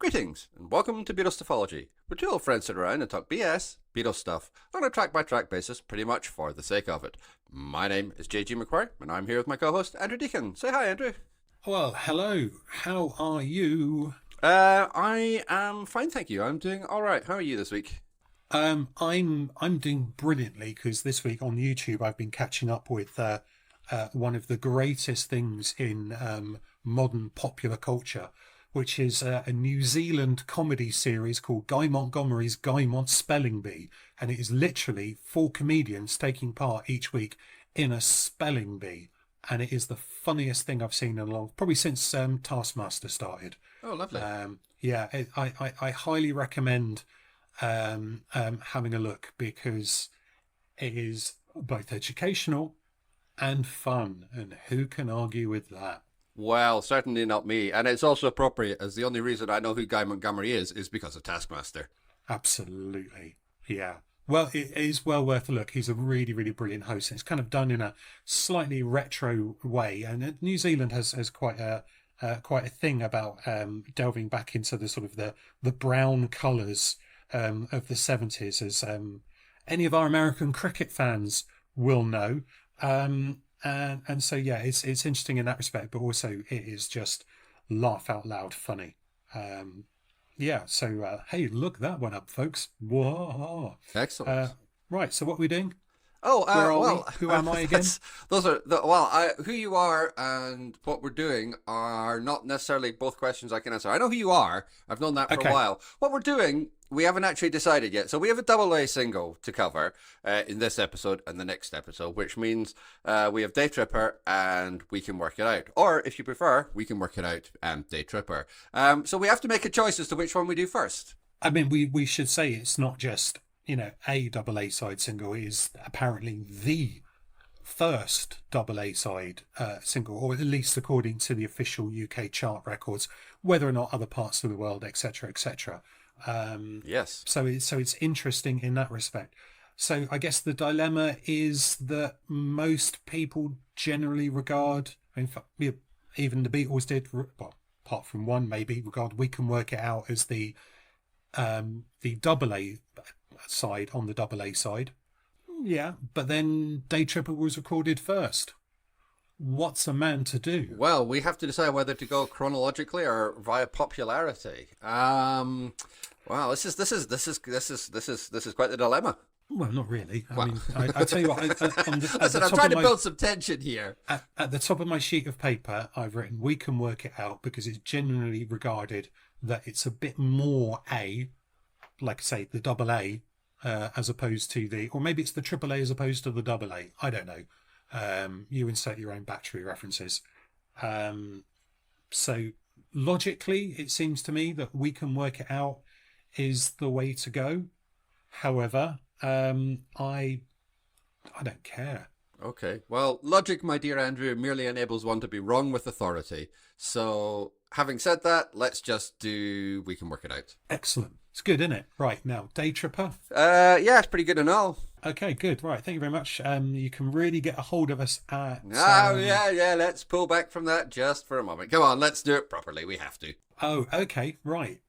Greetings, and welcome to Stuffology, where two old friends sit around and talk BS, Beatles stuff, on a track-by-track basis, pretty much for the sake of it. My name is McQuarrie, and I'm here with my co-host, Andrew Deacon. Say hi, Andrew. Well, hello. How are you? I am fine, thank you. I'm doing all right. How are you this week? I'm doing brilliantly because this week on YouTube I've been catching up with one of the greatest things in modern popular culture, which is a New Zealand comedy series called Guy Montgomery's Guy Mont Spelling Bee, and it is literally four comedians taking part each week in a spelling bee, and it is the funniest thing I've seen in a long, probably since Taskmaster started. Oh, lovely. I highly recommend having a look because it is both educational and fun, and who can argue with that? Well, certainly not me, and it's also appropriate, as the only reason I know who Guy Montgomery is because of Taskmaster. Absolutely, yeah. Well, it is well worth a look. He's a really, really brilliant host. It's kind of done in a slightly retro way, and New Zealand has quite a thing about delving back into the sort of the brown colours of the 70s, as any of our American cricket fans will know. And so yeah, it's interesting in that respect, but also it is just laugh out loud funny. Hey, look that one up, folks. Whoa. Excellent. Right, so what are we doing? Oh, Where are well, we? Who am I again? Who you are and what we're doing are not necessarily both questions I can answer. I know who you are. I've known that for a while. What we're doing, we haven't actually decided yet. So we have a double A single to cover in this episode and the next episode, which means we have Day Tripper and We Can Work It Out. Or if you prefer, We Can Work It Out and Day Tripper. So we have to make a choice as to which one we do first. I mean, we should say it's not just, a double A side single. Is apparently the first double A side single, or at least according to the official UK chart records, whether or not other parts of the world, etc., etc. Yes. So it's interesting in that respect. So I guess the dilemma is that most people generally regard, in fact, even the Beatles did, well, apart from one maybe, regard We Can Work It Out as the double A side on the double A side. Yeah, but then Day Tripper was recorded first. What's a man to do? Well, we have to decide whether to go chronologically or via popularity. Wow, this is quite the dilemma. Well, not really. I mean, I tell you what. Listen, I'm trying to build some tension here. At the top of my sheet of paper, I've written "We Can Work It Out" because it's generally regarded that it's a bit more A, like I say, the double A, as opposed to or maybe it's the triple A as opposed to the double A. I don't know. You insert your own battery references. So logically, it seems to me that We Can Work It Out is the way to go. However, I don't care. Okay. Well, logic, my dear Andrew, merely enables one to be wrong with authority. So, having said that, let's just do We Can Work It Out. Excellent. It's good, isn't it? Right, now, Day Tripper. Yeah, it's pretty good and all. Okay, good. Right, thank you very much. You can really get a hold of us at... yeah, let's pull back from that just for a moment. Come on, let's do it properly. We have to. Oh, okay, right.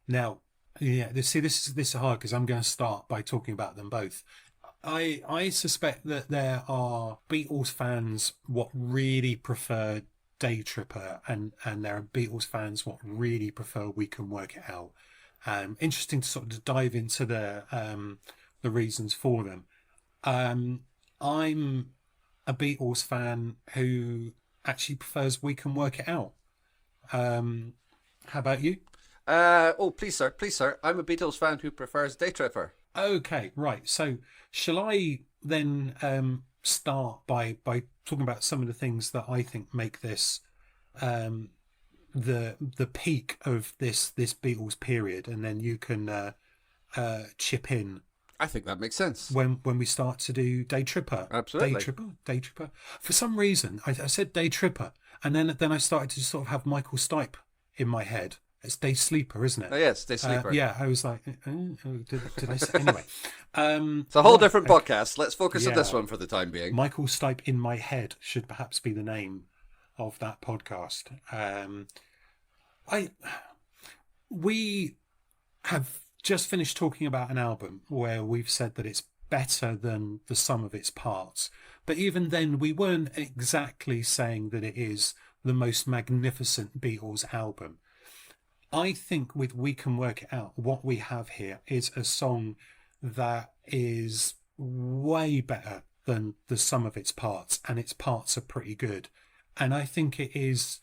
Now, yeah, this is hard because I'm going to start by talking about them both. I suspect that there are Beatles fans what really prefer Day Tripper, and there are Beatles fans what really prefer We Can Work It Out. Interesting to sort of dive into the reasons for them. I'm a Beatles fan who actually prefers We Can Work It Out. How about you? Please, sir. I'm a Beatles fan who prefers Day Tripper. Okay, right. So, shall I then start by talking about some of the things that I think make this the peak of this Beatles period, and then you can chip in. I think that makes sense. When we start to do Day Tripper. Absolutely. Day Tripper. For some reason, I said Day Tripper, and then I started to sort of have Michael Stipe in my head. It's Day Sleeper, isn't it? Oh, yes, Day Sleeper. Yeah, I was like, did I say? Anyway. It's a whole different podcast. Let's focus on this one for the time being. Michael Stipe in My Head should perhaps be the name of that podcast. we have just finished talking about an album where we've said that it's better than the sum of its parts. But even then, we weren't exactly saying that it is the most magnificent Beatles album. I think with We Can Work It Out, what we have here is a song that is way better than the sum of its parts, and its parts are pretty good. And I think it is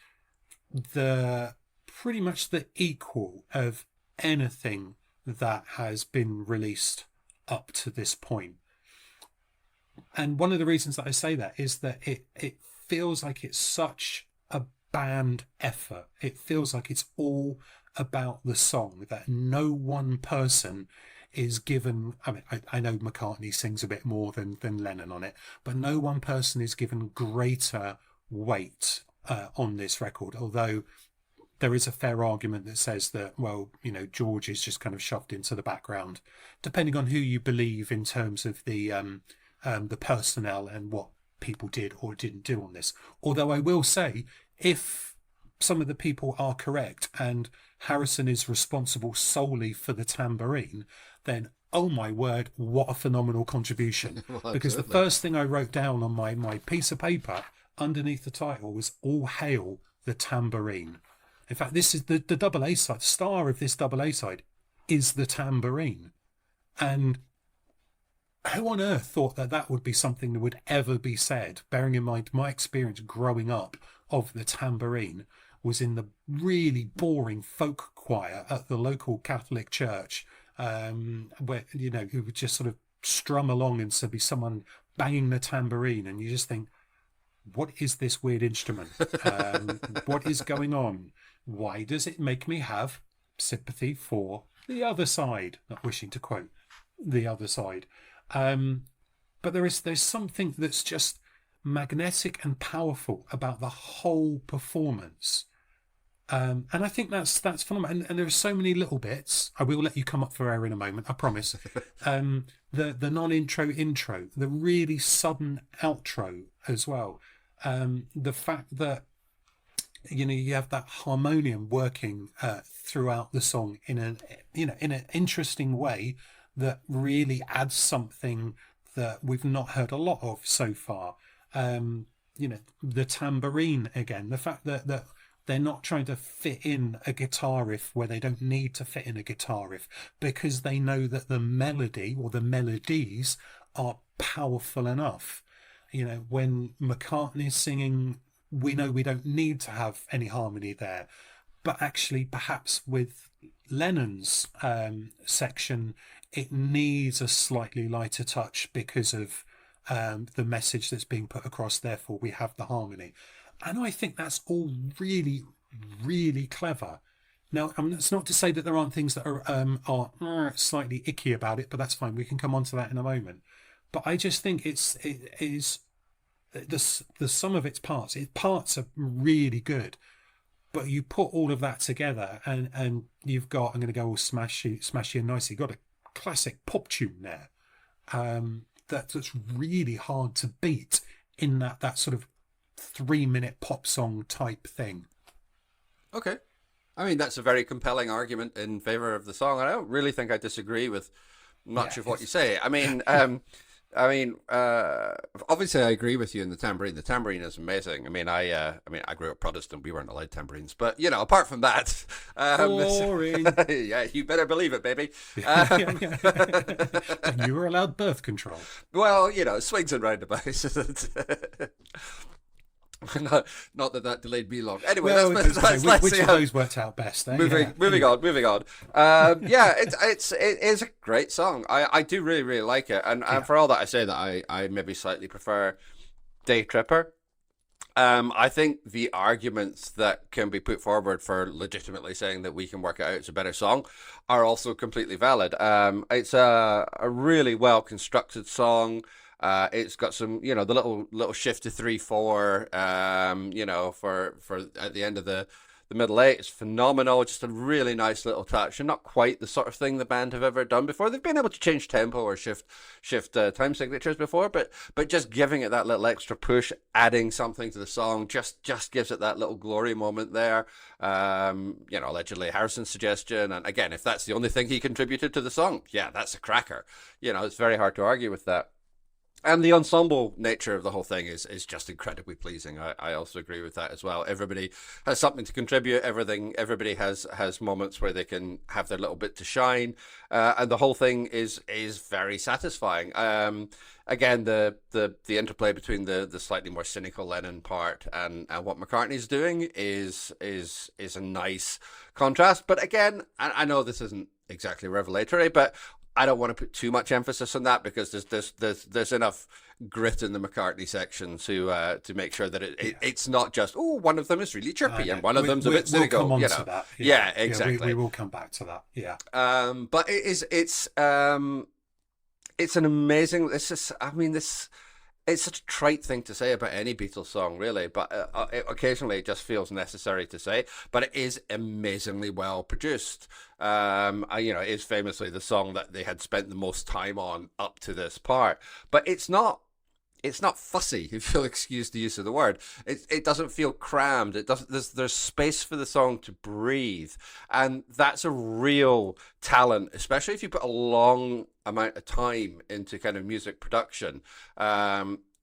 the pretty much the equal of anything that has been released up to this point. And one of the reasons that I say that is that it feels like it's such a band effort. It feels like it's all about the song, that no one person is given. I mean, I know McCartney sings a bit more than Lennon on it, but no one person is given greater weight on this record. Although there is a fair argument that says that, well, you know, George is just kind of shoved into the background, depending on who you believe in terms of the personnel and what people did or didn't do on this. Although I will say, if some of the people are correct and Harrison is responsible solely for the tambourine, then oh my word, what a phenomenal contribution. Well, because the first thing I wrote down on my piece of paper underneath the title was All Hail the Tambourine. In fact, this is the double A side. The star of this double A side is the tambourine. And who on earth thought that that would be something that would ever be said, bearing in mind my experience growing up of the tambourine was in the really boring folk choir at the local Catholic church, where, you know, who would just sort of strum along and so be someone banging the tambourine, and you just think, what is this weird instrument? What is going on? Why does it make me have sympathy for the other side? Not wishing to quote the other side. But there's something that's just magnetic and powerful about the whole performance. And I think that's phenomenal. And there are so many little bits. I will let you come up for air in a moment, I promise. The non-intro intro, the really sudden outro as well. The fact that, you know, you have that harmonium working throughout the song in an interesting way that really adds something that we've not heard a lot of so far. You know, the tambourine again, the fact that they're not trying to fit in a guitar riff where they don't need to fit in a guitar riff, because they know that the melody or the melodies are powerful enough. You know, when McCartney is singing, we know we don't need to have any harmony there. But actually, perhaps with Lennon's section, it needs a slightly lighter touch because of the message that's being put across. Therefore, we have the harmony. And I think that's all really, really clever. Now, I mean, that's not to say that there aren't things that are slightly icky about it, but that's fine. We can come on to that in a moment. But I just think it is the sum of its parts. Its parts are really good, but you put all of that together, and you've got, I'm going to go all smashy and nicey. You've got a classic pop tune there that's really hard to beat in that sort of 3-minute pop song type thing. Okay. I mean, that's a very compelling argument in favor of the song, and I don't really think I disagree with much of what you say. I mean, obviously I agree with you in the tambourine. The tambourine is amazing. I grew up Protestant. We weren't allowed tambourines, but you know, apart from that, boring. Yeah, you better believe it, baby. And you were allowed birth control. Well, you know, swings and roundabouts. Not that delayed me long. Anyway, well, which of those worked out best? Eh? Moving on. Yeah, it is a great song. I do really, really like it, and for all that I say that I maybe slightly prefer Day Tripper. I think the arguments that can be put forward for legitimately saying that We Can Work It Out is a better song are also completely valid. It's a really well constructed song. It's got some, you know, the little shift to 3/4, you know, for at the end of the The middle eight is phenomenal. Just a really nice little touch, and not quite the sort of thing the band have ever done before. They've been able to change tempo or shift time signatures before, but just giving it that little extra push, adding something to the song, just gives it that little glory moment there. Allegedly Harrison's suggestion, and again, if that's the only thing he contributed to the song, yeah, that's a cracker. It's very hard to argue with that. And the ensemble nature of the whole thing is just incredibly pleasing. I also agree with that as well. Everybody has something to contribute. Everybody has moments where they can have their little bit to shine, and the whole thing is very satisfying. Again, the interplay between the slightly more cynical Lennon part and what McCartney's doing is a nice contrast. But again, I know this isn't exactly revelatory, but I don't want to put too much emphasis on that, because there's enough grit in the McCartney section to make sure that it's not just, one of them is really chirpy and one of them's a bit cynical. We'll come on to that. Yeah, exactly. We will come back to that. Yeah. But it's an amazing. It's such a trite thing to say about any Beatles song, really, but occasionally it just feels necessary to say. But it is amazingly well produced. It is famously the song that they had spent the most time on up to this part. But it's not fussy, if you'll excuse the use of the word. It doesn't feel crammed. It doesn't. There's space for the song to breathe, and that's a real talent, especially if you put a long amount of time into kind of music production.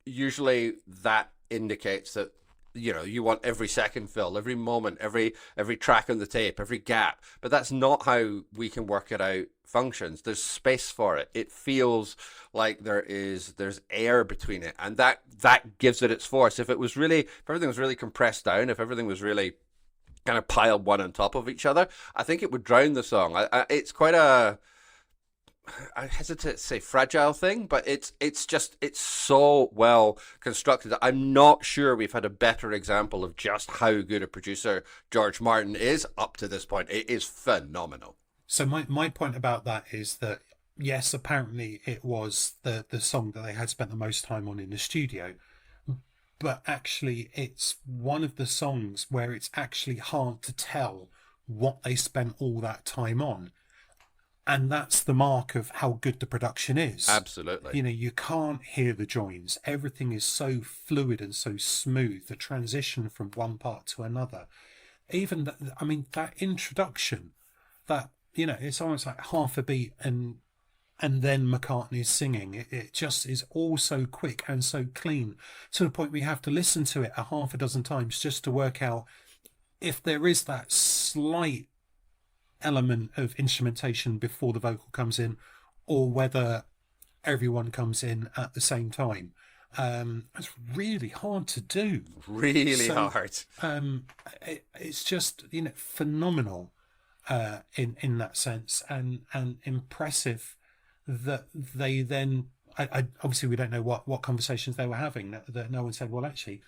Usually that indicates that you want every second filled, every moment, every track on the tape, every gap. But that's not how We Can Work It Out functions. There's space for it. It feels like there's air between it, and that gives it its force. If everything was really compressed down, if everything was really kind of piled one on top of each other, I think it would drown the song. It's quite I hesitate to say fragile thing, but it's so well constructed. I'm not sure we've had a better example of just how good a producer George Martin is up to this point. It is phenomenal. So my point about that is that, yes, apparently it was the song that they had spent the most time on in the studio, but actually it's one of the songs where it's actually hard to tell what they spent all that time on. And that's the mark of how good the production is. Absolutely. You can't hear the joins. Everything is so fluid and so smooth. The transition from one part to another. Even that introduction, that, it's almost like half a beat and then McCartney's singing. It just is all so quick and so clean, to the point we have to listen to it a half a dozen times just to work out if there is that slight element of instrumentation before the vocal comes in, or whether everyone comes in at the same time. It's really hard to do. Really hard. It's just phenomenal in that sense, and impressive that they then. I obviously we don't know what conversations they were having. That no one said, well, actually,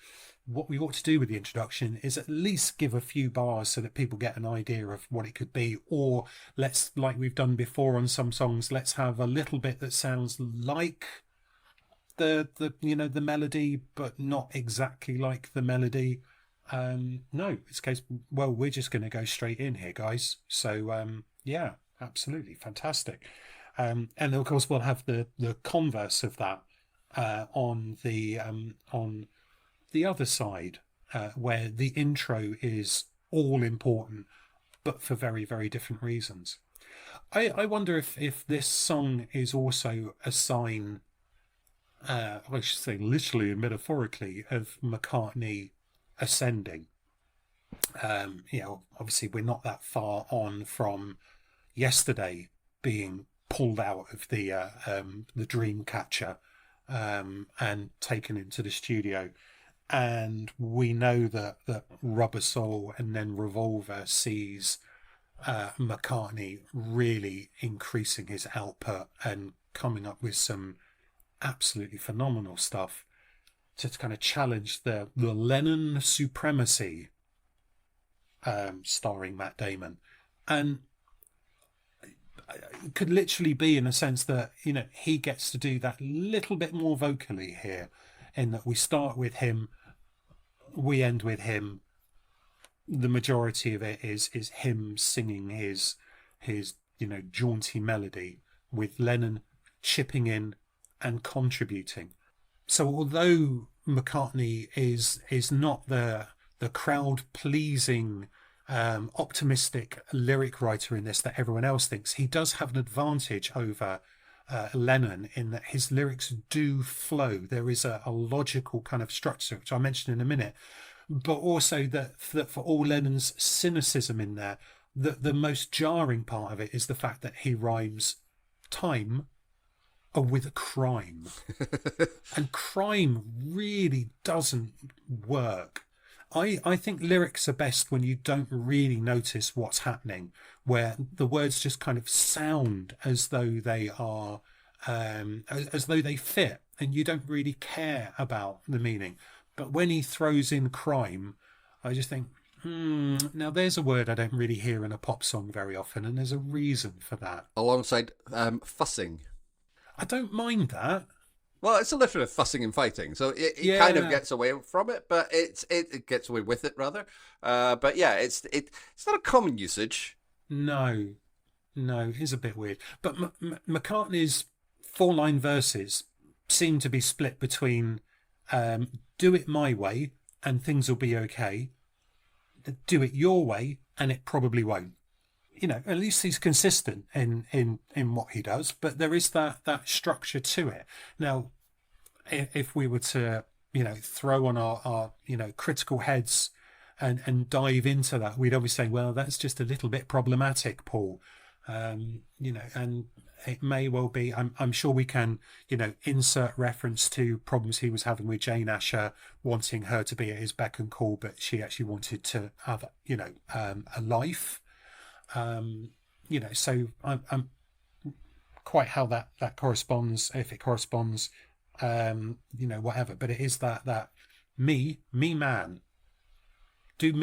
what we ought to do with the introduction is at least give a few bars so that people get an idea of what it could be, or let's, like we've done before on some songs, let's have a little bit that sounds like the melody, but not exactly like the melody. No, it's a case, well, we're just going to go straight in here, guys. So yeah, absolutely fantastic. And of course we'll have the converse of that on the other side, where the intro is all important, but for very, very different reasons. I wonder if this song is also a sign, I should say literally and metaphorically, of McCartney ascending. Obviously we're not that far on from Yesterday being pulled out of the dream catcher and taken into the studio. And we know that Rubber Soul and then Revolver sees McCartney really increasing his output and coming up with some absolutely phenomenal stuff to kind of challenge the Lennon supremacy, starring Matt Damon. And it could literally be in a sense that, he gets to do that little bit more vocally here, in that we start with him, we end with him, the majority of it is him singing his jaunty melody, with Lennon chipping in and contributing. So although McCartney is not the crowd pleasing, optimistic lyric writer in this that everyone else thinks, he does have an advantage over Lennon in that his lyrics do flow. There is a logical kind of structure, which I'll mention in a minute, but also that for all Lennon's cynicism in there, the most jarring part of it is the fact that he rhymes time with a crime. And crime really doesn't work. I think lyrics are best when you don't really notice what's happening, where the words just kind of sound as though they are, as though they fit, and you don't really care about the meaning. But when he throws in crime, I just think, now there's a word I don't really hear in a pop song very often, and there's a reason for that. Alongside fussing. I don't mind that. Well, it's a little of fussing and fighting, so it kind of gets away from it, but it gets away with it rather. But yeah, it's not a common usage. No, it's a bit weird. But McCartney's 4-line verses seem to be split between do it my way and things will be okay, do it your way and it probably won't. At least he's consistent in what he does, but there is that structure to it. Now, if we were to, throw on our critical heads and dive into that, we'd obviously say, well, that's just a little bit problematic, Paul. And it may well be. I'm sure we can, insert reference to problems he was having with Jane Asher, wanting her to be at his beck and call, but she actually wanted to have, a life. So I'm quite how that corresponds, if it corresponds, whatever. But it is that me man, do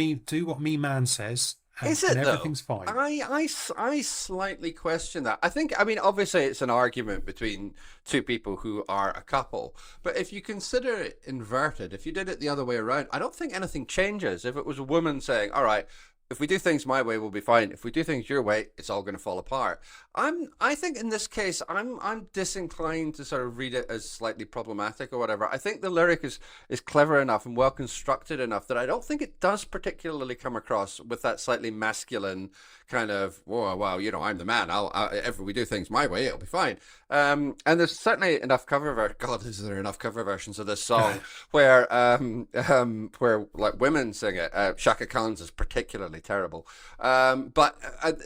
what me man says. Is it, and everything's though? Fine. I slightly question that. I mean, obviously it's an argument between two people who are a couple. But if you consider it inverted, if you did it the other way around, I don't think anything changes. If it was a woman saying, all right, if we do things my way, we'll be fine. If we do things your way, it's all going to fall apart. I think in this case, I'm disinclined to sort of read it as slightly problematic or whatever. I think the lyric is clever enough and well constructed enough that I don't think it does particularly come across with that slightly masculine kind of, whoa, wow, I'm the man. If we do things my way, it'll be fine. And there's certainly enough cover versions. God, is there enough cover versions of this song where like women sing it? Shaka Khan's is particularly terrible. But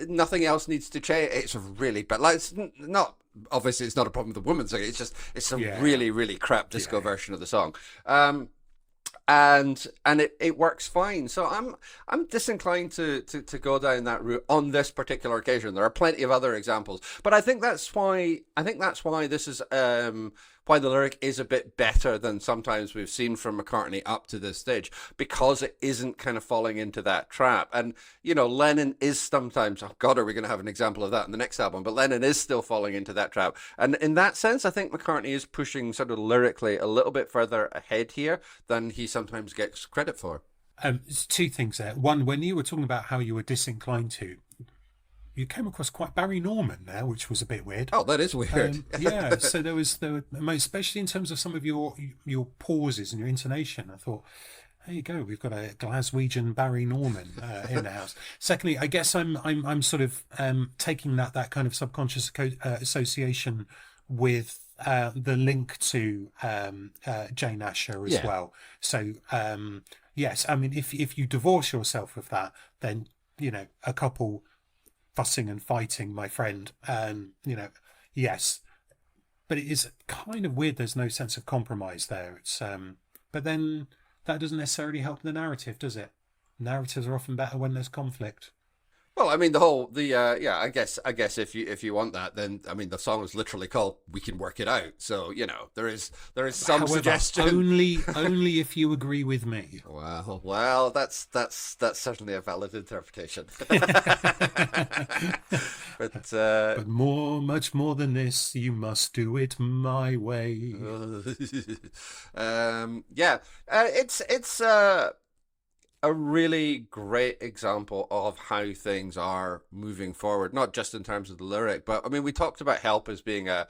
nothing else needs to change. It's really bad. Like, it's not, obviously it's not a problem with the woman singing. It's a really, really crap disco version of the song. And it works fine. So I'm disinclined to go down that route on this particular occasion. There are plenty of other examples, but I think that's why this is why the lyric is a bit better than sometimes we've seen from McCartney up to this stage, because it isn't kind of falling into that trap. And Lennon is sometimes, oh God, are we going to have an example of that in the next album? But Lennon is still falling into that trap. And in that sense, I think McCartney is pushing sort of lyrically a little bit further ahead here than he sometimes gets credit for. Two things there. One, when you were talking about how you were disinclined to, you came across quite Barry Norman there, which was a bit weird. Oh, that is weird. Yeah, so there were, especially in terms of some of your pauses and your intonation. I thought, there you go, we've got a Glaswegian Barry Norman in the house. Secondly, I guess I'm sort of taking that kind of subconscious association with the link to Jane Asher as well. So yes, I mean, if you divorce yourself of that, then a couple fussing and fighting, my friend, yes, but it is kind of weird there's no sense of compromise there. It's but then that doesn't necessarily help the narrative, does it? Narratives are often better when there's conflict. Well, I mean, I guess if you want that, then I mean, the song is literally called "We Can Work It Out," so there is some However, suggestion. Only if you agree with me. Well, that's certainly a valid interpretation. But much more than this, you must do it my way. a really great example of how things are moving forward, not just in terms of the lyric, but I mean, we talked about Help as being a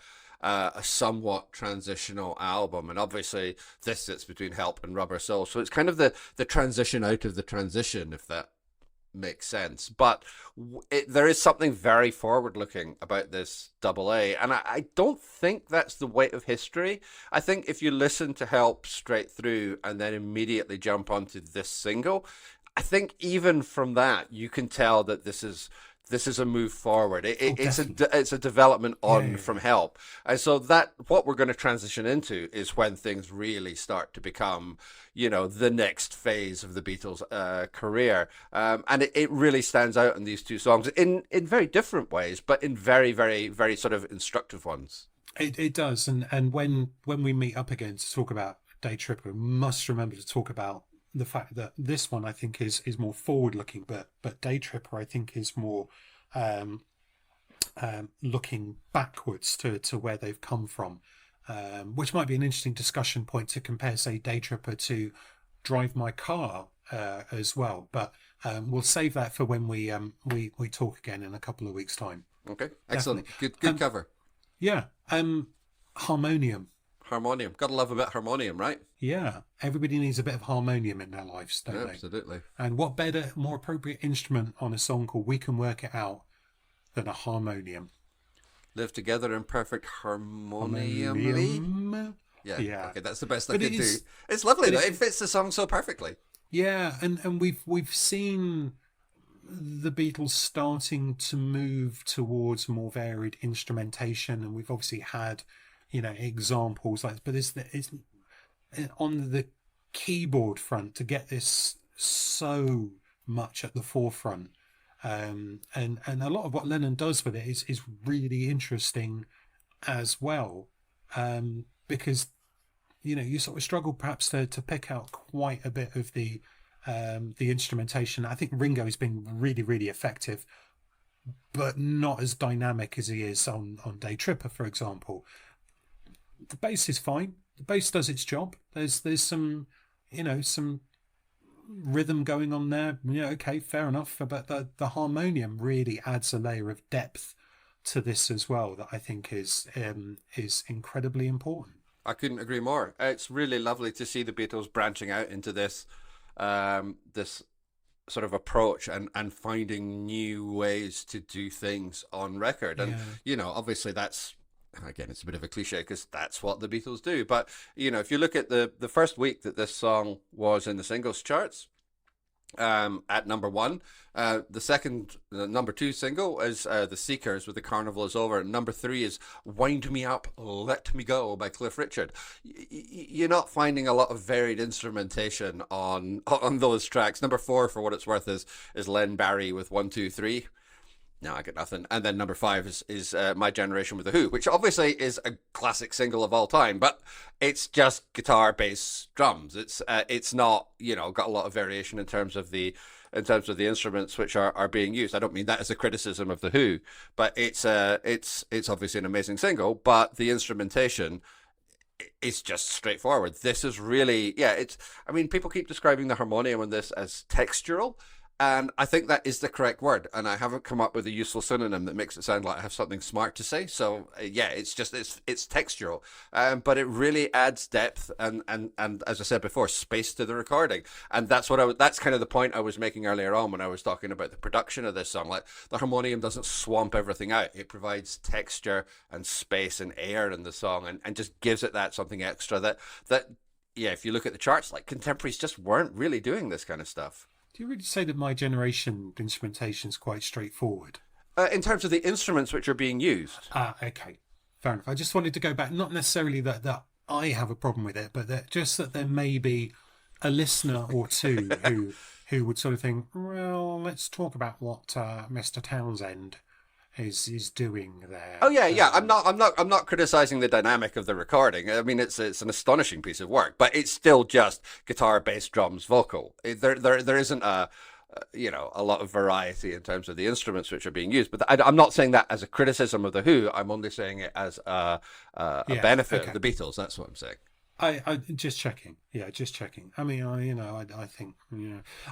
somewhat transitional album, and obviously this sits between Help and Rubber Soul, so it's kind of the transition out of the transition, if that makes sense. But there is something very forward looking about this double A, and I don't think that's the weight of history. I think if you listen to Help straight through and then immediately jump onto this single, I think even from that you can tell that this is a move forward. It's a development on from Help, and so that what we're going to transition into is when things really start to become, the next phase of the Beatles' career, and it really stands out in these two songs in very different ways, but in very, very, very sort of instructive ones. It does, and when we meet up again to talk about Day Tripper, we must remember to talk about the fact that this one I think is more forward looking, but Day Tripper I think is more looking backwards to where they've come from, which might be an interesting discussion point to compare, say, Day Tripper to Drive My Car as well. But we'll save that for when we talk again in a couple of weeks' time. Okay, excellent. Definitely. Good cover. Yeah. Harmonium. Gotta love a bit of harmonium, right? Yeah, everybody needs a bit of harmonium in their lives, don't they? Absolutely. And what better, more appropriate instrument on a song called We Can Work It Out than a harmonium? Live together in perfect harmoniumly. Yeah. Okay, that's the best I could do. It's lovely though. It fits the song so perfectly. Yeah, and we've seen the Beatles starting to move towards more varied instrumentation, and we've obviously had examples like this, but it's on the keyboard front to get this so much at the forefront, and a lot of what Lennon does with it is really interesting as well, because you sort of struggle perhaps to pick out quite a bit of the instrumentation. I think Ringo has been really, really effective, but not as dynamic as he is on Day Tripper, for example. The bass is fine. The bass does its job. There's some some rhythm going on there. Yeah, okay, fair enough. But the harmonium really adds a layer of depth to this as well that I think is incredibly important. I couldn't agree more. It's really lovely to see the Beatles branching out into this this sort of approach and finding new ways to do things on record. And obviously that's, again, it's a bit of a cliche because that's what the Beatles do. But, if you look at the first week that this song was in the singles charts, at number one, the number two single is The Seekers with The Carnival Is Over. And number three is Wind Me Up, Let Me Go by Cliff Richard. You're not finding a lot of varied instrumentation on those tracks. Number four, for what it's worth, is Len Barry with 1, 2, 3. No, I got nothing. And then number five is My Generation with The Who, which obviously is a classic single of all time, but it's just guitar, bass, drums. It's not, got a lot of variation in terms of the instruments which are being used. I don't mean that as a criticism of The Who, but it's obviously an amazing single, but the instrumentation is just straightforward. This is really, people keep describing the harmonium on this as textural. And I think that is the correct word. And I haven't come up with a useful synonym that makes it sound like I have something smart to say. So, it's textural. But it really adds depth and as I said before, space to the recording. And that's that's kind of the point I was making earlier on when I was talking about the production of this song. Like, the harmonium doesn't swamp everything out. It provides texture and space and air in the song and just gives it that something extra that if you look at the charts, like, contemporaries just weren't really doing this kind of stuff. Do you really say that My Generation instrumentation is quite straightforward? In terms of the instruments which are being used. Okay. Fair enough. I just wanted to go back, not necessarily that I have a problem with it, but that there may be a listener or two who would sort of think, well, let's talk about what Mr. Townsend is doing there. Oh yeah. I'm not criticizing the dynamic of the recording. I mean, it's an astonishing piece of work, but it's still just guitar, bass, drums, vocal. There isn't a lot of variety in terms of the instruments which are being used. But I'm not saying that as a criticism of The Who. I'm only saying it as a benefit of the Beatles. That's what I'm saying. I just checking. Yeah, just checking. I mean, I think,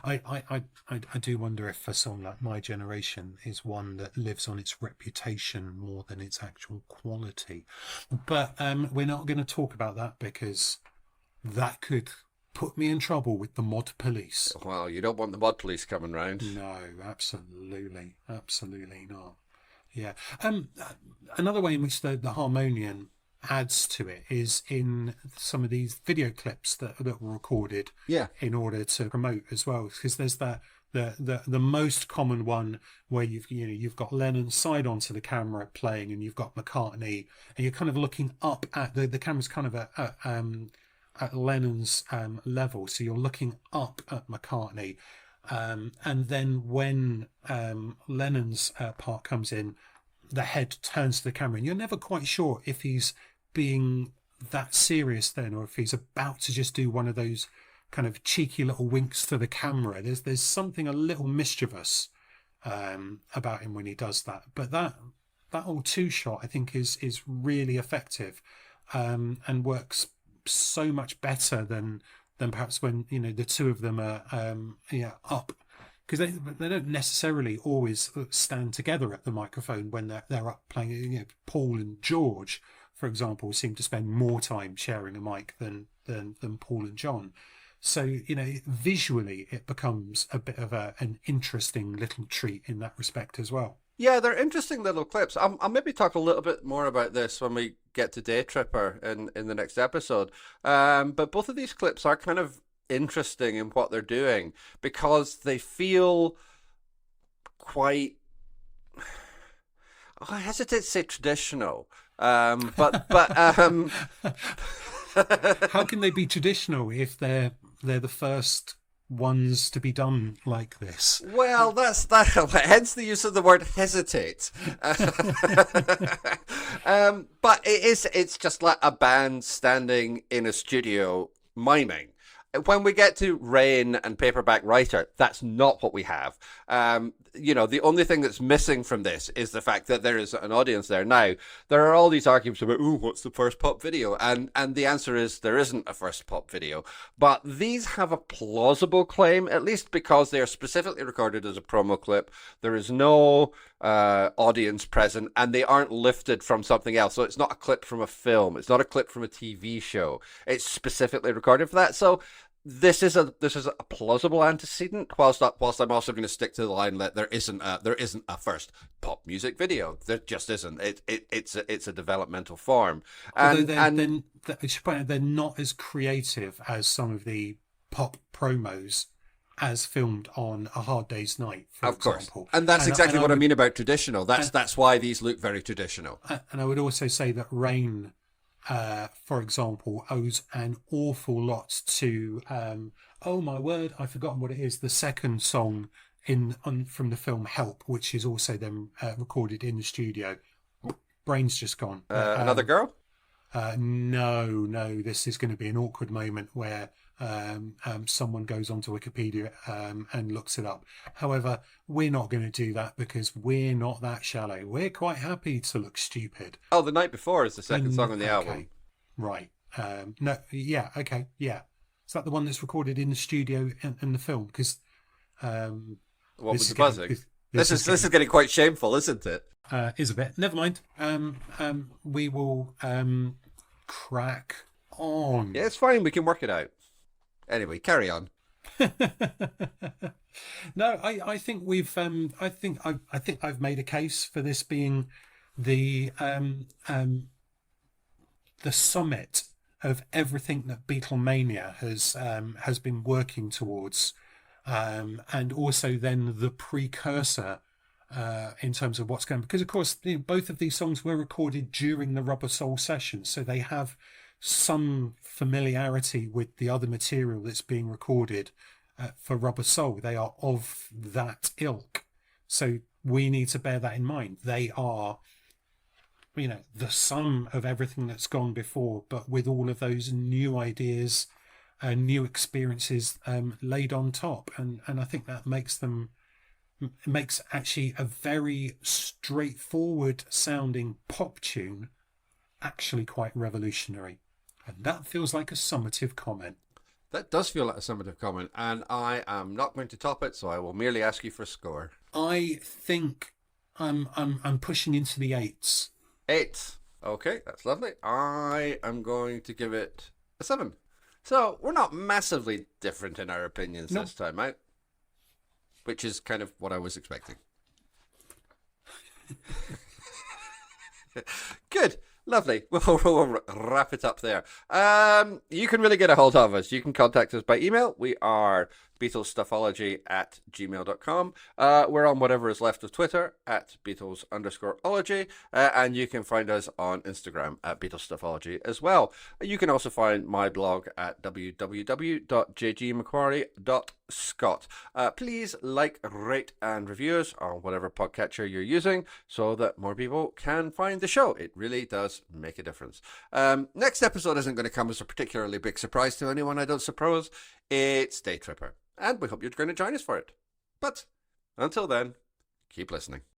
I do wonder if for someone like my generation is one that lives on its reputation more than its actual quality. But we're not going to talk about that because that could put me in trouble with the mod police. Well, you don't want the mod police coming round. No, absolutely not. Yeah. Another way in which the harmonium adds to it is in some of these video clips that were recorded in order to promote as well, because there's that the most common one where you've got Lennon side onto the camera playing, and you've got McCartney, and you're kind of looking up at the camera's kind of at Lennon's level, so you're looking up at McCartney, and then when Lennon's part comes in, the head turns to the camera, and you're never quite sure if he's being that serious then, or if he's about to just do one of those kind of cheeky little winks to the camera. There's something a little mischievous about him when he does that. But that old two shot, I think, is really effective, and works so much better than perhaps when the two of them are up, because they don't necessarily always stand together at the microphone when they're up playing. Paul and George, for example, seem to spend more time sharing a mic than Paul and John. So visually it becomes a bit of an interesting little treat in that respect as well. Yeah, they're interesting little clips. I'll maybe talk a little bit more about this when we get to Day Tripper in the next episode. But both of these clips are kind of interesting in what they're doing, because they feel quite, I hesitate to say traditional, but how can they be traditional if they're the first ones to be done like this? Well, that's that. Hence the use of the word hesitate. But it's just like a band standing in a studio miming. When we get to Rain and Paperback Writer, that's not what we have. The only thing that's missing from this is the fact that there is an audience there. Now, there are all these arguments about, what's the first pop video? And the answer is there isn't a first pop video. But these have a plausible claim, at least because they are specifically recorded as a promo clip. There is no audience present, and they aren't lifted from something else. So it's not a clip from a film. It's not a clip from a TV show. It's specifically recorded for that. So this is a plausible antecedent. Whilst I'm also going to stick to the line that there isn't a first pop music video. There just isn't. It's a developmental form. And they're not as creative as some of the pop promos as filmed on A Hard Day's Night, for example. And that's exactly what I mean about traditional. That's why these look very traditional. And I would also say that Rain, for example, owes an awful lot to oh my word, I've forgotten what it is, the second song from the film Help, which is also then recorded in the studio. Brain's just gone. Another Girl? No, this is going to be an awkward moment where someone goes onto Wikipedia and looks it up. However, we're not going to do that because we're not that shallow. We're quite happy to look stupid. Oh, The Night Before is the second song on the album. Right. No. Yeah. Okay. Yeah. Is that the one that's recorded in the studio and the film? Because what was the buzzing? This is getting quite shameful, isn't it? Is a bit. Never mind. We will crack on. Yeah, it's fine. We can work it out. Anyway, carry on. No, I think we've. I think I've made a case for this being the summit of everything that Beatlemania has been working towards, and also then the precursor in terms of what's going. Because of course, both of these songs were recorded during the Rubber Soul session, so they have some familiarity with the other material that's being recorded for Rubber Soul. They are of that ilk, so we need to bear that in mind. They are, the sum of everything that's gone before, but with all of those new ideas and new experiences laid on top, and I think that makes actually a very straightforward sounding pop tune actually quite revolutionary. And that feels like a summative comment. That does feel like a summative comment, and I am not going to top it, so I will merely ask you for a score. I think I'm pushing into the 8s. 8. Okay, that's lovely. I am going to give it a 7. So we're not massively different in our opinions this time out, which is kind of what I was expecting. Good. Lovely. We'll wrap it up there. You can really get a hold of us. You can contact us by email. We are BeatlesStuffology@gmail.com. We're on whatever is left of Twitter @Beatles_ology. And you can find us on Instagram @BeatlesStuffology as well. You can also find my blog at www.jgmcquarrie.scot. Please like, rate, and review us on whatever podcatcher you're using so that more people can find the show. It really does make a difference. Next episode isn't going to come as a particularly big surprise to anyone, I don't suppose. It's Day Tripper, and we hope you're going to join us for it. But until then, keep listening.